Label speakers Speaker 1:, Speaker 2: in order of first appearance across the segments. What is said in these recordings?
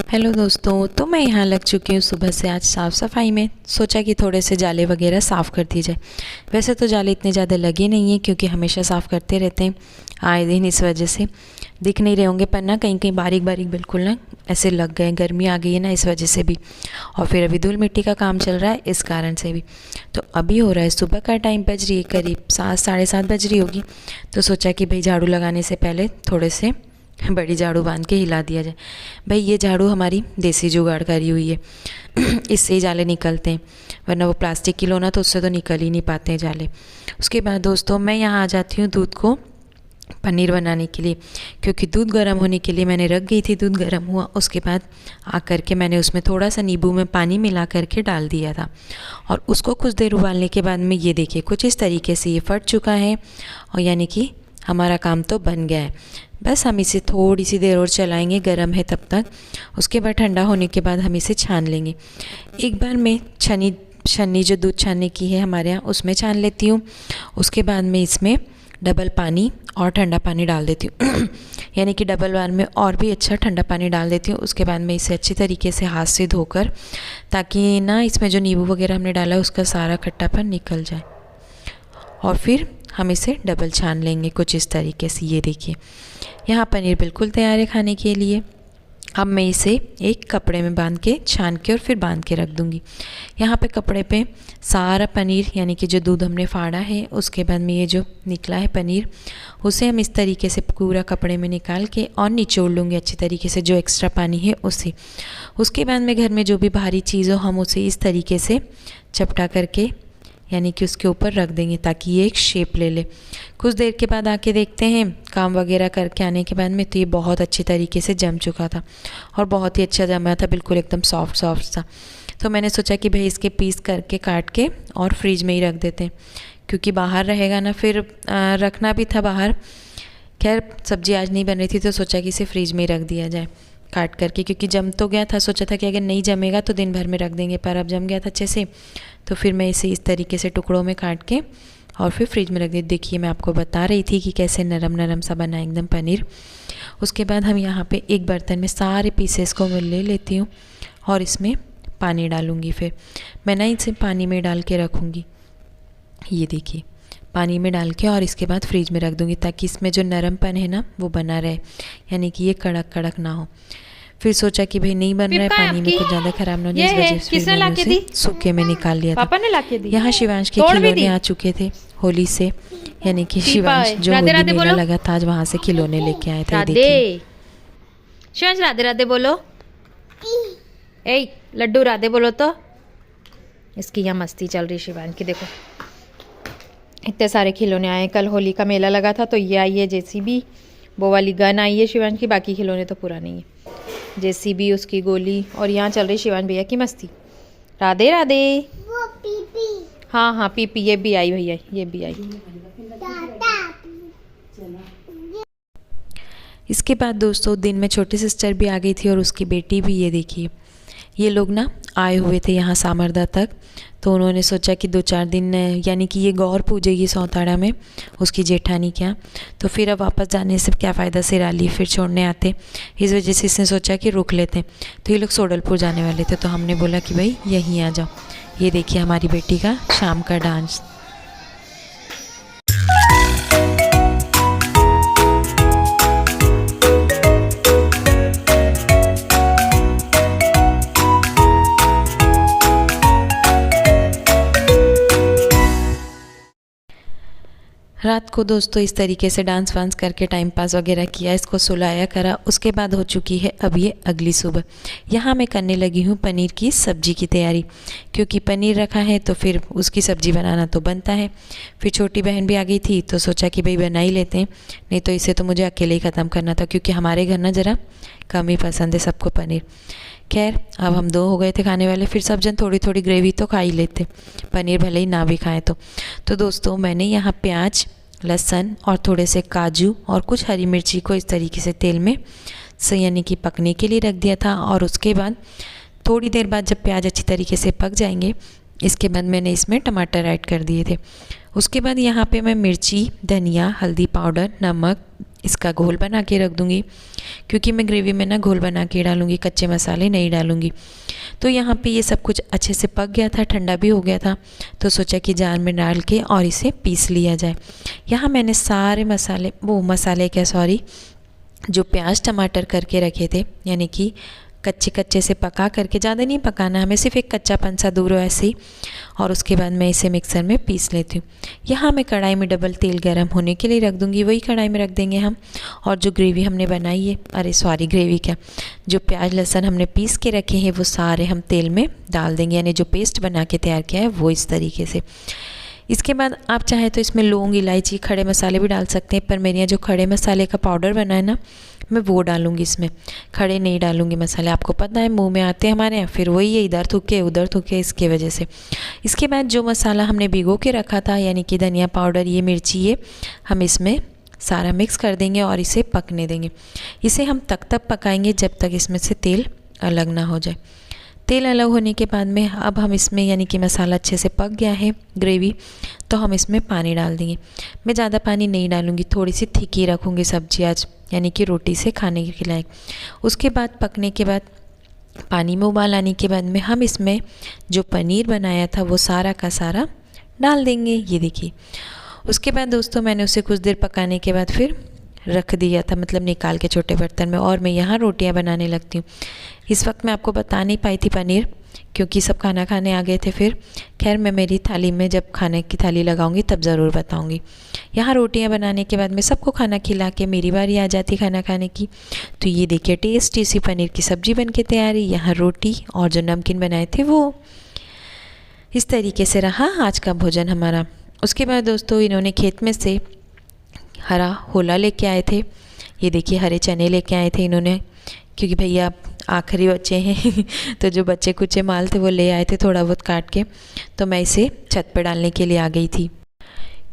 Speaker 1: Hello दोस्तों, तो मैं यहाँ लग चुकी हूँ सुबह से आज साफ़ सफाई में। सोचा कि थोड़े से जाले वगैरह साफ़ कर दी जाए। वैसे तो जाले इतने ज़्यादा लगे नहीं हैं क्योंकि हमेशा साफ़ करते रहते हैं आए दिन, इस वजह से दिख नहीं रहे होंगे, पर ना कहीं कहीं बारीक बारीक बिल्कुल ना ऐसे लग गए। गर्मी आ गई है ना, इस वजह से भी, और फिर अभी धूल मिट्टी का काम चल रहा है, इस कारण से भी। तो अभी हो रहा है सुबह का टाइम, बज रही है करीब 7 साढ़े 7 बज रही होगी। तो सोचा कि भाई झाड़ू लगाने से पहले थोड़े से बड़ी झाड़ू बांध के हिला दिया जाए। भाई ये झाड़ू हमारी देसी जुगाड़ करी हुई है इससे ही जाले निकलते हैं, वरना वो प्लास्टिक की लो ना तो उससे तो निकल ही नहीं पाते हैं जाले। उसके बाद दोस्तों मैं यहाँ आ जाती हूँ दूध को पनीर बनाने के लिए, क्योंकि दूध गर्म होने के लिए मैंने रख गई थी। दूध गर्म हुआ, उसके बाद आकर के मैंने उसमें थोड़ा सा नींबू में पानी मिला करके डाल दिया था, और उसको कुछ देर उबालने के बाद में ये देखिए कुछ इस तरीके से ये फट चुका है, और यानी कि हमारा काम तो बन गया है। बस हम इसे थोड़ी सी देर और चलाएंगे, गर्म है तब तक। उसके बाद ठंडा होने के बाद हम इसे छान लेंगे। एक बार मैं छन्नी जो दूध छानने की है हमारे यहाँ, उसमें छान लेती हूँ। उसके बाद में इसमें डबल पानी और ठंडा पानी डाल देती हूँ यानी कि डबल बार में और भी अच्छा ठंडा पानी डाल देती हूँ। उसके बाद में इसे अच्छी तरीके से हाथ से धोकर, ताकि ना इसमें जो नींबू वगैरह हमने डाला है उसका सारा खट्टापन निकल जाए, और फिर हम इसे डबल छान लेंगे कुछ इस तरीके से। ये देखिए यहाँ पनीर बिल्कुल तैयार है खाने के लिए। अब मैं इसे एक कपड़े में बांध के छान के और फिर बांध के रख दूँगी। यहाँ पे कपड़े पे सारा पनीर, यानी कि जो दूध हमने फाड़ा है उसके बाद में ये जो निकला है पनीर, उसे हम इस तरीके से पूरा कपड़े में निकाल के और निचोड़ लूँगी अच्छी तरीके से, जो एक्स्ट्रा पानी है उसे। उसके बाद में घर में जो भी भारी चीज़ हो हम उसे इस तरीके से चपटा करके, यानी कि उसके ऊपर रख देंगे ताकि ये एक शेप ले ले। कुछ देर के बाद आके देखते हैं, काम वगैरह करके आने के बाद में, तो ये बहुत अच्छी तरीके से जम चुका था और बहुत ही अच्छा जमा था, बिल्कुल एकदम सॉफ्ट सॉफ्ट था। तो मैंने सोचा कि भाई इसके पीस करके काट के और फ्रिज में ही रख देते हैं, क्योंकि बाहर रहेगा ना, फिर रखना भी था बाहर। खैर सब्जी आज नहीं बन रही थी तो सोचा कि इसे फ्रिज में ही रख दिया जाए काट करके, क्योंकि जम तो गया था। सोचा था कि अगर नहीं जमेगा तो दिन भर में रख देंगे, पर अब जम गया था अच्छे से। तो फिर मैं इसे इस तरीके से टुकड़ों में काट के और फिर फ्रिज में रख दी। देखिए मैं आपको बता रही थी कि कैसे नरम नरम सा बना एकदम पनीर। उसके बाद हम यहाँ पे एक बर्तन में सारे पीसेस को मैं ले लेती हूँ और इसमें पानी डालूँगी। फिर मैं ना इसे पानी में डाल के रखूँगी, ये देखिए पानी में डाल के, और इसके बाद फ्रिज में रख दूँगी ताकि इसमें जो नरमपन है ना वो बना रहे, यानी कि ये कड़क कड़क ना हो। फिर सोचा कि भाई नहीं बन रहा है, पानी में कुछ ज़्यादा खराब ना हो, इस वजह से फिर मैंने उसे सूखे में निकाल लिया था।
Speaker 2: पापा ने लाके दी।
Speaker 1: यहाँ शिवांश के खिलौने आ चुके थे होली से, यानी कि शिवांश जो होली मेला लगा था आज वहाँ से खिलौने लेके आए थे। देखिए
Speaker 2: शिवांश राधे राधे बोलो, ए लड्डू राधे बोलो। तो इसकी यहाँ मस्ती चल रही शिवांश की, देखो इतने सारे खिलौने आए। कल होली का मेला लगा था तो ये आई है जेसीबी, वो वाली गन आई है शिवांश की, बाकी खिलौने तो पूरा नहीं है। जेसीबी, उसकी गोली, और यहाँ चल रही शिवांश भैया की मस्ती। राधे राधे। वो पीपी, हाँ हाँ पीपी, ये भी आई भैया, ये भी आई।
Speaker 1: इसके बाद दोस्तों दिन में छोटी सिस्टर भी आ गई थी और उसकी बेटी भी। ये देखिए ये लोग ना आए हुए थे यहाँ सामरदा तक, तो उन्होंने सोचा कि 2-4 दिन, यानी कि ये गौर पूजेगी सौताड़ा में उसकी जेठानी क्या, तो फिर अब वापस जाने से क्या फ़ायदा, सिराली फिर छोड़ने आते। इस वजह से इसने सोचा कि रुक लेते। तो ये लोग सोडलपुर जाने वाले थे, तो हमने बोला कि भाई यहीं आ जाओ। ये देखिए हमारी बेटी का शाम का डांस। रात को दोस्तों इस तरीके से डांस वांस करके टाइम पास वगैरह किया, इसको सुलाया करा। उसके बाद हो चुकी है अब ये अगली सुबह। यहाँ मैं करने लगी हूँ पनीर की सब्ज़ी की तैयारी, क्योंकि पनीर रखा है तो फिर उसकी सब्ज़ी बनाना तो बनता है। फिर छोटी बहन भी आ गई थी तो सोचा कि भाई बना ही लेते हैं, नहीं तो इसे तो मुझे अकेले ही ख़त्म करना था, क्योंकि हमारे घर ना ज़रा कम ही पसंद है सबको पनीर। खैर अब हम 2 हो गए थे खाने वाले, फिर सब जन थोड़ी थोड़ी ग्रेवी तो खा ही लेते, पनीर भले ही ना भी खाएं तो दोस्तों मैंने यहाँ प्याज, लहसुन और थोड़े से काजू और कुछ हरी मिर्ची को इस तरीके से तेल में यानी कि पकने के लिए रख दिया था। और उसके बाद थोड़ी देर बाद जब प्याज अच्छी तरीके से पक जाएंगे, इसके बाद मैंने इसमें टमाटर ऐड कर दिए थे। उसके बाद यहाँ पे मैं मिर्ची, धनिया, हल्दी पाउडर, नमक इसका घोल बना के रख दूँगी, क्योंकि मैं ग्रेवी में ना घोल बना के डालूँगी, कच्चे मसाले नहीं डालूँगी। तो यहाँ पे ये सब कुछ अच्छे से पक गया था, ठंडा भी हो गया था, तो सोचा कि जार में डाल के और इसे पीस लिया जाए। यहाँ मैंने सारे मसाले जो प्याज टमाटर करके रखे थे, यानी कि कच्चे कच्चे से पका करके, ज़्यादा नहीं पकाना हमें, सिर्फ एक कच्चापन सा दूर हो ऐसे ही, और उसके बाद मैं इसे मिक्सर में पीस लेती हूँ। यहाँ मैं कढ़ाई में डबल तेल गरम होने के लिए रख दूँगी, वही कढ़ाई में रख देंगे हम, और जो ग्रेवी हमने बनाई है, ग्रेवी क्या, जो प्याज लहसुन हमने पीस के रखे हैं वो सारे हम तेल में डाल देंगे, यानी जो पेस्ट बना के तैयार किया है वो इस तरीके से। इसके बाद आप चाहे तो इसमें लौंग इलायची खड़े मसाले भी डाल सकते हैं, पर मेरे यहाँ जो खड़े मसाले का पाउडर बना है ना, मैं वो डालूँगी इसमें, खड़े नहीं डालूँगी मसाले। आपको पता है मुंह में आते हैं हमारे यहाँ, फिर वही है, इधर थूके उधर थूके, इसकी वजह से। इसके बाद जो मसाला हमने भिगो के रखा था, यानी कि धनिया पाउडर, ये मिर्ची, ये हम इसमें सारा मिक्स कर देंगे और इसे पकने देंगे। इसे हम तब पकाएंगे जब तक इसमें से तेल अलग ना हो जाए। तेल अलग होने के बाद में अब हम इसमें, यानी कि मसाला अच्छे से पक गया है ग्रेवी, तो हम इसमें पानी डाल देंगे। मैं ज़्यादा पानी नहीं डालूँगी, थोड़ी सी थिक ही रखूँगी सब्जी आज, यानी कि रोटी से खाने के लायक। उसके बाद पकने के बाद, पानी में उबाल आने के बाद में हम इसमें जो पनीर बनाया था वो सारा का सारा डाल देंगे, ये देखिए। उसके बाद दोस्तों मैंने उसे कुछ देर पकाने के बाद फिर रख दिया था, मतलब निकाल के छोटे बर्तन में, और मैं यहाँ रोटियाँ बनाने लगती हूँ। इस वक्त मैं आपको बता नहीं पाई थी पनीर, क्योंकि सब खाना खाने आ गए थे। फिर खैर मैं मेरी थाली में जब खाने की थाली लगाऊंगी तब ज़रूर बताऊंगी। यहाँ रोटियाँ बनाने के बाद में सबको खाना खिला के मेरी बारी आ जाती खाना खाने की। तो ये देखिए टेस्टी सी पनीर की सब्ज़ी बन के तैयारी, यहाँ रोटी और जो नमकीन बनाए थे वो। इस तरीके से रहा आज का भोजन हमारा। उसके बाद दोस्तों इन्होंने खेत में से हरा होला लेके आए थे, ये देखिए हरे चने लेके आए थे इन्होंने, क्योंकि भैया आखिरी बच्चे हैं तो जो बच्चे कुचे माल थे वो ले आए थे थोड़ा बहुत काट के, तो मैं इसे छत पे डालने के लिए आ गई थी,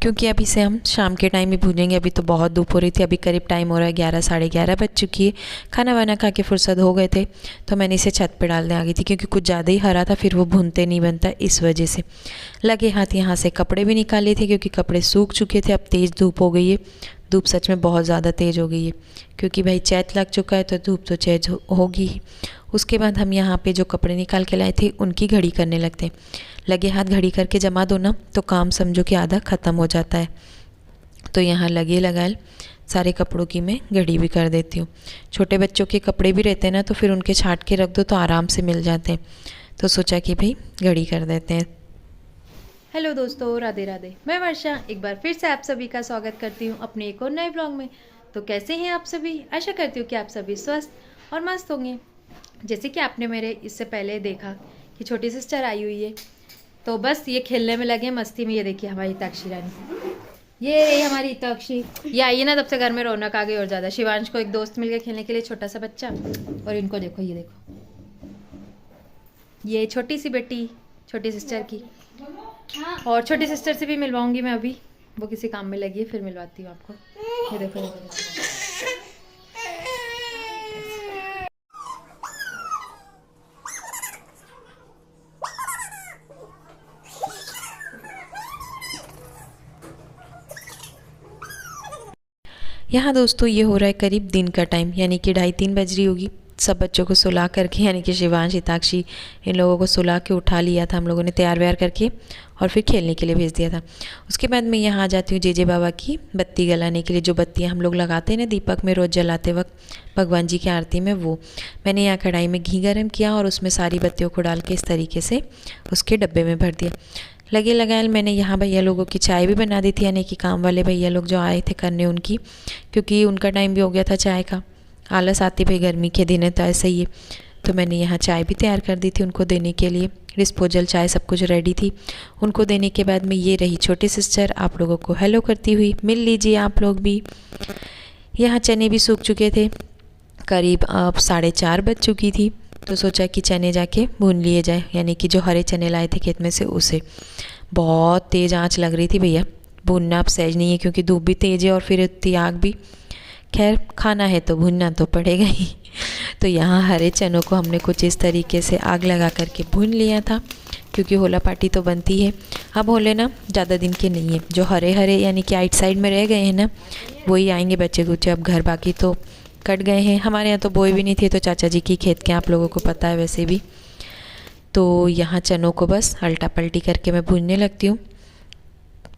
Speaker 1: क्योंकि अभी से हम शाम के टाइम ही भूनेंगे। अभी तो बहुत धूप हो रही थी, अभी करीब टाइम हो रहा है 11 साढ़े 11 बज चुकी है। खाना वाना खा के फुर्सत हो गए थे, तो मैंने इसे छत पे डालने आ गई थी, क्योंकि कुछ ज़्यादा ही हरा था, फिर वो भूनते नहीं बनता, इस वजह से। लगे हाथ यहाँ से कपड़े भी निकाले थे, क्योंकि कपड़े सूख चुके थे। अब तेज़ धूप हो गई है, धूप सच में बहुत ज़्यादा तेज़ हो गई है, क्योंकि भाई चैत लग चुका है तो धूप तो तेज होगी ही। उसके बाद हम यहाँ पे जो कपड़े निकाल के लाए थे उनकी घड़ी करने लगते हैं। लगे हाथ घड़ी करके जमा दो ना, तो काम समझो कि आधा ख़त्म हो जाता है। तो यहाँ लगे लगाए सारे कपड़ों की मैं घड़ी भी कर देती हूँ। छोटे बच्चों के कपड़े भी रहते हैं ना, तो फिर उनके छांट के रख दो तो आराम से मिल जाते हैं, तो सोचा कि भाई घड़ी कर देते हैं।
Speaker 2: हेलो दोस्तों, राधे राधे। मैं वर्षा एक बार फिर से आप सभी का स्वागत करती हूँ अपने एक और नए ब्लॉग में। तो कैसे हैं आप सभी? आशा करती हूँ कि आप सभी स्वस्थ और मस्त होंगे। जैसे कि आपने मेरे इससे पहले देखा कि छोटी सिस्टर आई हुई है, तो बस ये खेलने में लगे मस्ती में। ये देखिए हमारी हिताक्षी रानी, ये रही हमारी हिताक्षी। ये आई है ना, तब से घर में रौनक आ गई और ज़्यादा। शिवांश को एक दोस्त मिल गया खेलने के लिए, छोटा सा बच्चा। और इनको देखो, ये देखो, ये छोटी सी बेटी छोटी सिस्टर की। और छोटी सिस्टर से भी मिलवाऊंगी मैं, अभी वो किसी काम में लगी है, फिर मिलवाती हूँ आपको। ये देखो,
Speaker 1: यहाँ दोस्तों ये हो रहा है करीब दिन का टाइम, यानी कि 2:30-3 बज रही होगी। सब बच्चों को सुला करके, यानी कि शिवांश हिताक्षी इन लोगों को सुला के उठा लिया था हम लोगों ने, तैयार व्यार करके, और फिर खेलने के लिए भेज दिया था। उसके बाद मैं यहाँ आ जाती हूँ जेजे बाबा की बत्ती जलाने के लिए। जो बत्तियाँ हम लोग लगाते हैं ना दीपक में रोज़ जलाते वक्त भगवान जी की आरती में, वो मैंने यहाँ कढ़ाई में घी गर्म किया और उसमें सारी बत्तियों को डाल के इस तरीके से उसके डब्बे में भर दिया। लगे लगाए मैंने यहाँ भैया लोगों की चाय भी बना दी थी, यानी कि काम वाले भैया लोग जो आए थे करने उनकी, क्योंकि उनका टाइम भी हो गया था चाय का। आलस आती भाई, गर्मी के दिन है तो ऐसा ही है। तो मैंने यहाँ चाय भी तैयार कर दी थी उनको देने के लिए, डिस्पोजल चाय सब कुछ रेडी थी। उनको देने के बाद में ये रही छोटी सिस्टर आप लोगों को हेलो करती हुई। मिल लीजिए आप लोग भी। यहाँ चने भी सूख चुके थे, करीब अब 4:30 बज चुकी थी, तो सोचा कि चने जाके भून लिए जाए, यानी कि जो हरे चने लाए थे खेत में से उसे। बहुत तेज़ आंच लग रही थी भैया, भूनना अब सहज नहीं है, क्योंकि धूप भी तेज़ है और फिर इतनी आग भी। खैर खाना है तो भूनना तो पड़ेगा ही। तो यहाँ हरे चनों को हमने कुछ इस तरीके से आग लगा करके भून लिया था, क्योंकि होला पाटी तो बनती है। अब होले ना ज़्यादा दिन के नहीं है, जो हरे हरे यानी कि आइट साइड में रह गए हैं ना, वही आएंगे बच्चे कुचे अब घर, बाकी तो कट गए हैं। हमारे यहाँ तो बोए भी नहीं थे, तो चाचा जी की खेत के आप लोगों को पता है वैसे भी। तो यहाँ चनों को बस अल्टा पल्टी करके मैं भूनने लगती हूँ।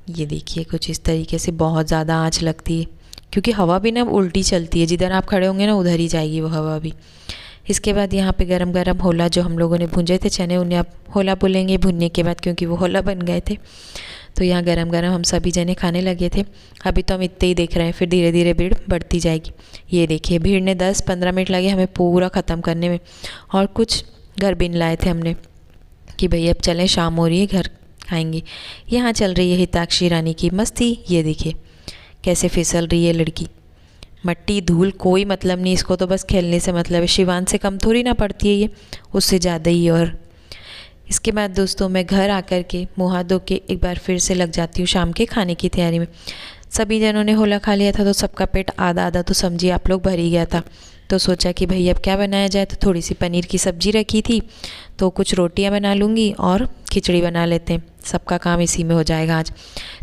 Speaker 1: ये देखिए कुछ इस तरीके से, बहुत ज़्यादा आँच लगती है, क्योंकि हवा भी ना उल्टी चलती है, जिधर आप खड़े होंगे ना उधर ही जाएगी वो हवा भी। इसके बाद यहाँ पे गरम गरम होला जो हम लोगों ने भूंजे थे चने, उन्हें आप होला बोलेंगे भुनने के बाद, क्योंकि वो होला बन गए थे। तो यहाँ गरम गरम हम सभी जने खाने लगे थे। अभी तो हम इतने ही देख रहे हैं, फिर धीरे धीरे भीड़ बढ़ती जाएगी। ये देखिए भीड़ ने 10-15 मिनट लगे हमें पूरा ख़त्म करने में, और कुछ घर बिन लाए थे हमने कि भई अब चलें, शाम हो रही है, घर खाएंगे। यहाँ चल रही है हिताक्षी रानी की मस्ती। ये देखिए कैसे फिसल रही है लड़की। मट्टी धूल कोई मतलब नहीं, इसको तो बस खेलने से मतलब है। शिवान से कम थोड़ी ना पड़ती है ये, उससे ज़्यादा ही। और इसके बाद दोस्तों मैं घर आकर के मुँह हाथ धो के एक बार फिर से लग जाती हूँ शाम के खाने की तैयारी में। सभी जनों ने होला खा लिया था, तो सबका पेट आधा आधा तो समझिए आप लोग भर ही गया था। तो सोचा कि भाई अब क्या बनाया जाए, तो थोड़ी सी पनीर की सब्ज़ी रखी थी, तो कुछ रोटियां बना लूँगी और खिचड़ी बना लेते हैं, सबका काम इसी में हो जाएगा आज।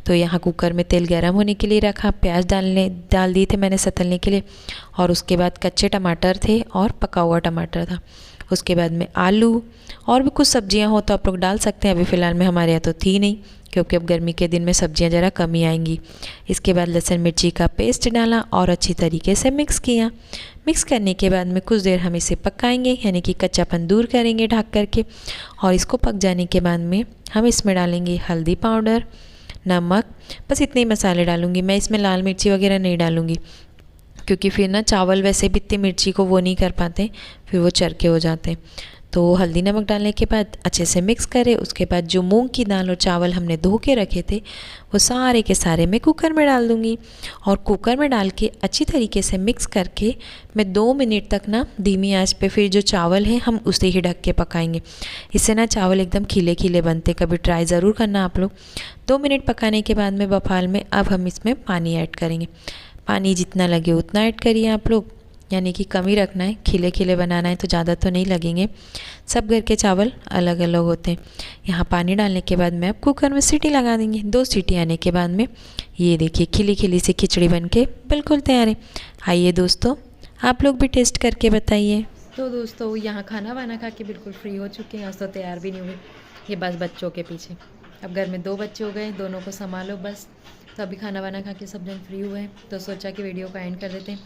Speaker 1: तो यहाँ कुकर में तेल गर्म होने के लिए रखा, प्याज डाल दिए थे मैंने सतलने के लिए, और उसके बाद कच्चे टमाटर थे और पका हुआ टमाटर था। उसके बाद में आलू और भी कुछ सब्जियां हो तो आप लोग डाल सकते हैं, अभी फ़िलहाल में हमारे यहाँ तो थी नहीं, क्योंकि अब गर्मी के दिन में सब्जियां ज़रा कम ही आएंगी। इसके बाद लहसुन मिर्ची का पेस्ट डाला और अच्छी तरीके से मिक्स किया। मिक्स करने के बाद में कुछ देर हम इसे पकाएंगे, यानी कि कच्चापन दूर करेंगे ढक करके। और इसको पक जाने के बाद में हम इसमें डालेंगे हल्दी पाउडर, नमक, बस इतने ही मसाले डालूँगी मैं। इसमें लाल मिर्ची वगैरह नहीं डालूँगी, क्योंकि फिर ना चावल वैसे भी इतनी मिर्ची को वो नहीं कर पाते, फिर वो चरके हो जाते हैं। तो हल्दी नमक डालने के बाद अच्छे से मिक्स करें। उसके बाद जो मूंग की दाल और चावल हमने धो के रखे थे, वो सारे के सारे मैं कुकर में डाल दूँगी। और कुकर में डाल के अच्छी तरीके से मिक्स करके मैं 2 मिनट तक ना धीमी आंच पे फिर जो चावल है हम उसे ही ढक के पकाएंगे। इससे ना चावल एकदम खिले खिले बनते, कभी ट्राई ज़रूर करना आप लोग। 2 मिनट पकाने के बाद में बफाल में अब हम इसमें पानी ऐड करेंगे। पानी जितना लगे उतना ऐड करिए आप लोग, यानी कि कम ही रखना है, खिले खिले बनाना है तो ज़्यादा तो नहीं लगेंगे। सब घर के चावल अलग अलग होते हैं। यहाँ पानी डालने के बाद मैं अब कुकर में सीटी लगा देंगे। 2 सीटी आने के बाद में ये देखिए खिली खिली सी खिचड़ी बन के बिल्कुल तैयार है। आइए दोस्तों आप लोग भी टेस्ट करके बताइए।
Speaker 2: तो दोस्तों यहाँ खाना वाना खा के बिल्कुल फ्री हो चुके हैं, आज तो तैयार भी नहीं हुए, ये बस बच्चों के पीछे। अब घर में 2 बच्चे हो गए, दोनों को संभालो बस। तो अभी खाना वाना खा के सब जन फ्री हुए हैं, तो सोचा कि वीडियो का एंड कर देते हैं।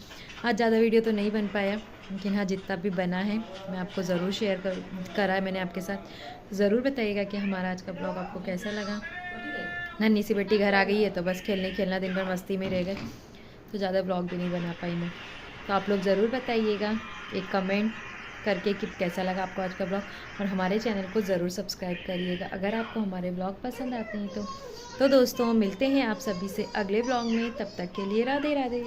Speaker 2: आज ज़्यादा वीडियो तो नहीं बन पाया, लेकिन हाँ जितना भी बना है मैं आपको ज़रूर शेयर करा है मैंने आपके साथ। ज़रूर बताइएगा कि हमारा आज का ब्लॉग आपको कैसा लगा। नन्ही सी बेटी घर आ गई है, तो बस खेलना दिन भर मस्ती में रह गए, तो ज़्यादा ब्लॉग भी नहीं बना पाई मैं। तो आप लोग ज़रूर बताइएगा एक कमेंट करके कि कैसा लगा आपको आज का ब्लॉग, और हमारे चैनल को ज़रूर सब्सक्राइब करिएगा अगर आपको हमारे ब्लॉग पसंद आते हैं तो दोस्तों मिलते हैं आप सभी से अगले ब्लॉग में, तब तक के लिए राधे राधे।